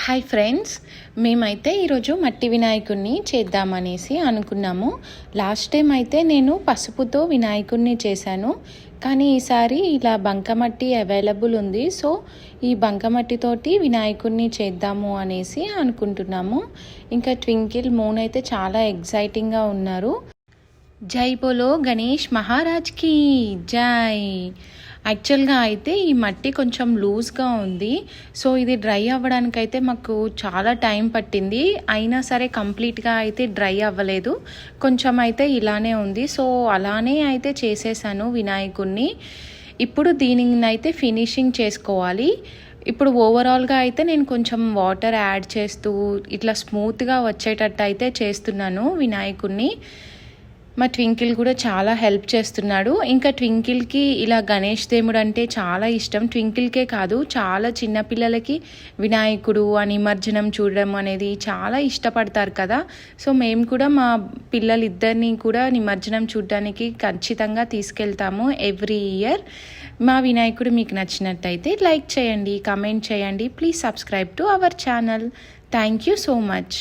Hi friends, మేమైతే ఈరోజు మట్టి వినాయకుడిని చేద్దామనేసి అనుకున్నాము. లాస్ట్ టైం అయితే నేను పసుపుతో వినాయకుడిని చేశాను, కానీ ఈసారి ఇలా బంకమట్టి అవైలబుల్ ఉంది. సో ఈ బంకమట్టితోటి వినాయకుడిని చేద్దాము అనేసి అనుకుంటున్నాము. ఇంకా ట్వింకిల్ మూన్ అయితే చాలా ఎగ్జైటింగ్గా ఉన్నారు. జై బోలో గణేష్ మహారాజ్కి జై. యాక్చువల్గా అయితే ఈ మట్టి కొంచెం లూజ్గా ఉంది. సో ఇది డ్రై అవ్వడానికైతే మాకు చాలా టైం పట్టింది. అయినా సరే కంప్లీట్గా అయితే డ్రై అవ్వలేదు, కొంచెం అయితే ఇలానే ఉంది. సో అలానే అయితే చేసేసాను వినాయకుడిని. ఇప్పుడు దీనిని అయితే ఫినిషింగ్ చేసుకోవాలి. ఇప్పుడు ఓవరాల్గా అయితే నేను కొంచెం వాటర్ యాడ్ చేస్తూ ఇట్లా స్మూత్గా వచ్చేటట్టు అయితే చేస్తున్నాను వినాయకుడిని. మా ట్వింకిల్ కూడా చాలా హెల్ప్ చేస్తున్నాడు. ఇంకా ట్వింకిల్కి ఇలా గణేష్ దేవుడు అంటే చాలా ఇష్టం. ట్వింకిల్కే కాదు, చాలా చిన్నపిల్లలకి వినాయకుడు ఆ నిమజ్జనం చూడడం అనేది చాలా ఇష్టపడతారు కదా. సో మేము కూడా మా పిల్లలిద్దరిని కూడా నిమజ్జనం చూడడానికి ఖచ్చితంగా తీసుకెళ్తాము ఎవ్రీ ఇయర్. మా వినాయకుడు మీకు నచ్చినట్టయితే లైక్ చేయండి, కామెంట్ చేయండి. Please subscribe to our channel. Thank you so much.